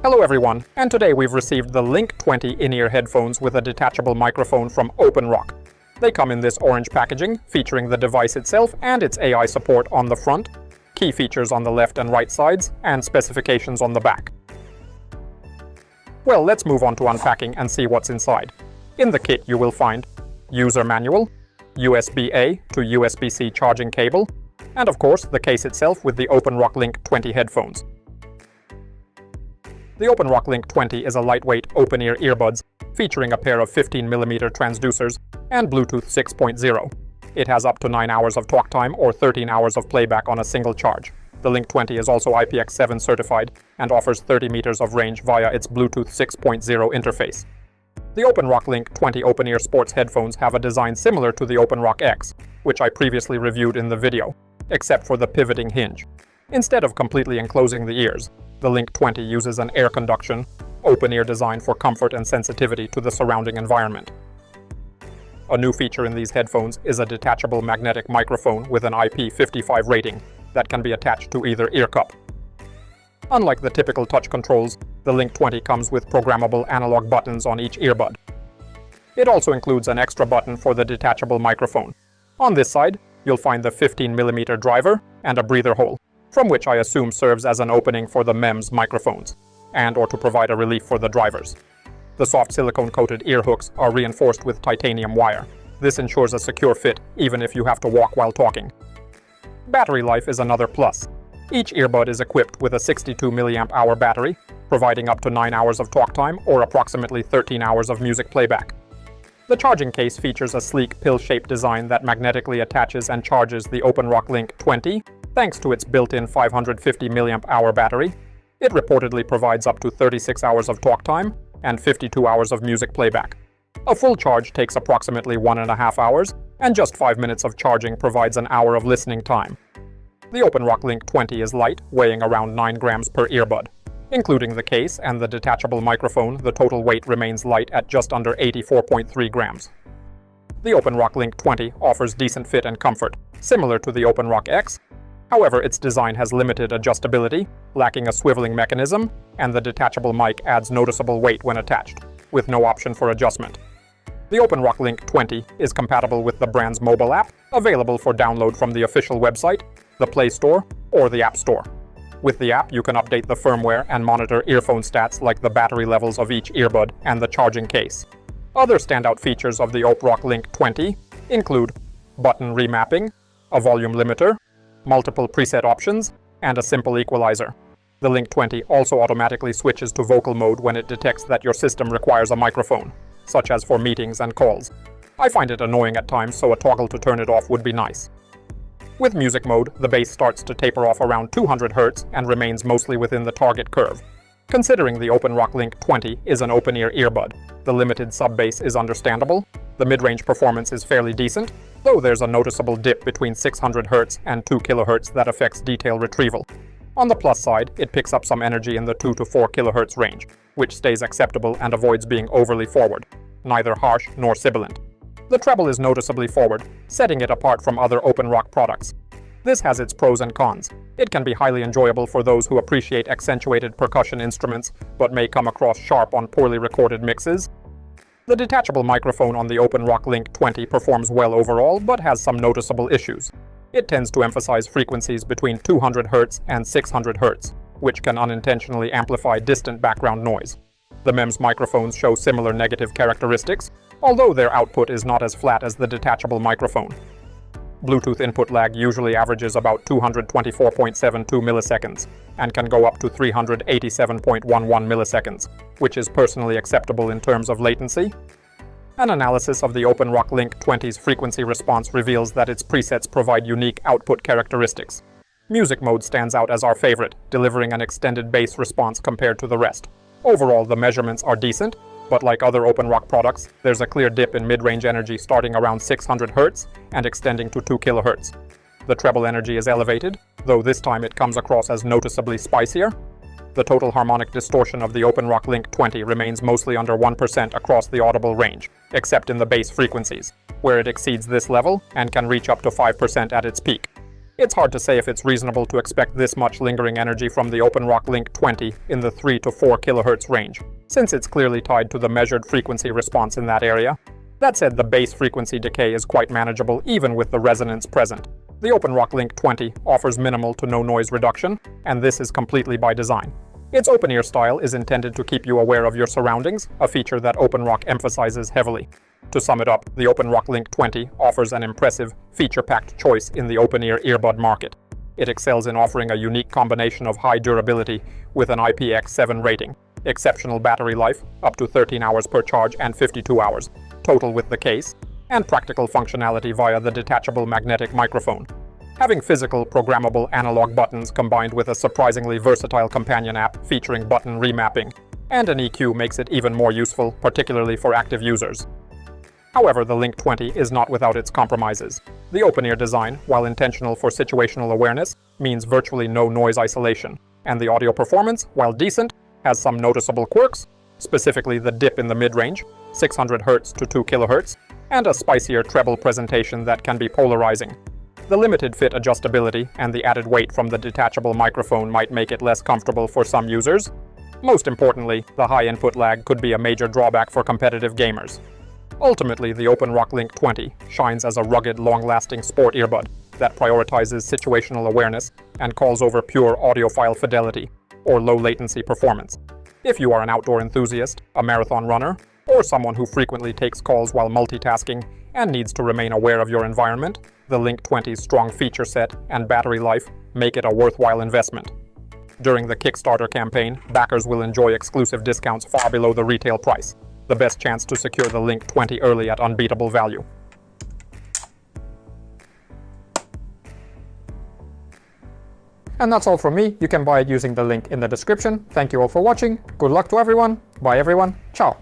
Hello everyone, and today we've received the Link 20 in-ear headphones with a detachable microphone from OpenRock. They come in this orange packaging, featuring the device itself and its AI support on the front, key features on the left and right sides, and specifications on the back. Well, let's move on to unpacking and see what's inside. In the kit you will find user manual, USB-A to USB-C charging cable, and of course the case itself with the OpenRock Link 20 headphones. The OpenRock Link 20 is a lightweight open-ear earbuds featuring a pair of 15mm transducers and Bluetooth 6.0. It has up to 9 hours of talk time or 13 hours of playback on a single charge. The Link 20 is also IPX7 certified and offers 30 meters of range via its Bluetooth 6.0 interface. The OpenRock Link 20 open-ear sports headphones have a design similar to the OpenRock X, which I previously reviewed in the video, except for the pivoting hinge. Instead of completely enclosing the ears, the Link 20 uses an air conduction, open-ear design for comfort and sensitivity to the surrounding environment. A new feature in these headphones is a detachable magnetic microphone with an IP55 rating that can be attached to either ear cup. Unlike the typical touch controls, the Link 20 comes with programmable analog buttons on each earbud. It also includes an extra button for the detachable microphone. On this side, you'll find the 15mm driver and a breather hole, from which I assume serves as an opening for the MEMS microphones, and/or to provide a relief for the drivers. The soft silicone-coated ear hooks are reinforced with titanium wire. This ensures a secure fit even if you have to walk while talking. Battery life is another plus. Each earbud is equipped with a 62 mAh battery, providing up to 9 hours of talk time or approximately 13 hours of music playback. The charging case features a sleek pill-shaped design that magnetically attaches and charges the OpenRock Link 20 thanks to its built-in 550 mAh battery. It reportedly provides up to 36 hours of talk time and 52 hours of music playback. A full charge takes approximately 1.5 hours, and just 5 minutes of charging provides an hour of listening time. The OpenRock Link 20 is light, weighing around 9 grams per earbud. Including the case and the detachable microphone, the total weight remains light at just under 84.3 grams. The OpenRock Link 20 offers decent fit and comfort, similar to the OpenRock X. However, its design has limited adjustability, lacking a swiveling mechanism, and the detachable mic adds noticeable weight when attached, with no option for adjustment. The OpenRock Link 20 is compatible with the brand's mobile app, available for download from the official website, the Play Store, or the App Store. With the app, you can update the firmware and monitor earphone stats like the battery levels of each earbud and the charging case. Other standout features of the OpenRock Link 20 include button remapping, a volume limiter, multiple preset options, and a simple equalizer. The Link 20 also automatically switches to vocal mode when it detects that your system requires a microphone, such as for meetings and calls. I find it annoying at times, so a toggle to turn it off would be nice. With music mode, the bass starts to taper off around 200 Hz and remains mostly within the target curve. Considering the OpenRock Link 20 is an open-ear earbud, the limited sub-bass is understandable. The mid-range performance is fairly decent, though there's a noticeable dip between 600 Hz and 2 kHz that affects detail retrieval. On the plus side, it picks up some energy in the 2 to 4 kHz range, which stays acceptable and avoids being overly forward, neither harsh nor sibilant. The treble is noticeably forward, setting it apart from other OpenRock products. This has its pros and cons. It can be highly enjoyable for those who appreciate accentuated percussion instruments but may come across sharp on poorly recorded mixes. The detachable microphone on the OpenRock Link 20 performs well overall but has some noticeable issues. It tends to emphasize frequencies between 200 Hz and 600 Hz, which can unintentionally amplify distant background noise. The MEMS microphones show similar negative characteristics, although their output is not as flat as the detachable microphone. Bluetooth input lag usually averages about 224.72 milliseconds and can go up to 387.11 milliseconds, which is personally acceptable in terms of latency. An analysis of the OpenRock Link 20's frequency response reveals that its presets provide unique output characteristics. Music mode stands out as our favorite, delivering an extended bass response compared to the rest. Overall, the measurements are decent, but like other OpenRock products, there's a clear dip in mid-range energy starting around 600 Hz and extending to 2 kHz. The treble energy is elevated, though this time it comes across as noticeably spicier. The total harmonic distortion of the OpenRock Link 20 remains mostly under 1% across the audible range, except in the bass frequencies, where it exceeds this level and can reach up to 5% at its peak. It's hard to say if it's reasonable to expect this much lingering energy from the OpenRock Link 20 in the 3 to 4 kHz range, since it's clearly tied to the measured frequency response in that area. That said, the bass frequency decay is quite manageable even with the resonance present. The OpenRock Link 20 offers minimal to no noise reduction, and this is completely by design. Its open-ear style is intended to keep you aware of your surroundings, a feature that OpenRock emphasizes heavily. To sum it up, the OpenRock Link 20 offers an impressive, feature-packed choice in the open-ear earbud market. It excels in offering a unique combination of high durability with an IPX7 rating, exceptional battery life, up to 13 hours per charge and 52 hours, total with the case, and practical functionality via the detachable magnetic microphone. Having physical, programmable analog buttons combined with a surprisingly versatile companion app featuring button remapping and an EQ makes it even more useful, particularly for active users. However, the Link 20 is not without its compromises. The open-ear design, while intentional for situational awareness, means virtually no noise isolation, and the audio performance, while decent, has some noticeable quirks, specifically the dip in the mid-range, 600 Hz to 2 kHz, and a spicier treble presentation that can be polarizing. The limited fit adjustability and the added weight from the detachable microphone might make it less comfortable for some users. Most importantly, the high input lag could be a major drawback for competitive gamers. Ultimately, the OpenRock Link 20 shines as a rugged, long-lasting sport earbud that prioritizes situational awareness and calls over pure audiophile fidelity or low-latency performance. If you are an outdoor enthusiast, a marathon runner, or someone who frequently takes calls while multitasking and needs to remain aware of your environment, the Link 20's strong feature set and battery life make it a worthwhile investment. During the Kickstarter campaign, backers will enjoy exclusive discounts far below the retail price, the best chance to secure the Link 20 early at unbeatable value. And that's all from me. You can buy it using the link in the description. Thank you all for watching. Good luck to everyone. Bye everyone. Ciao.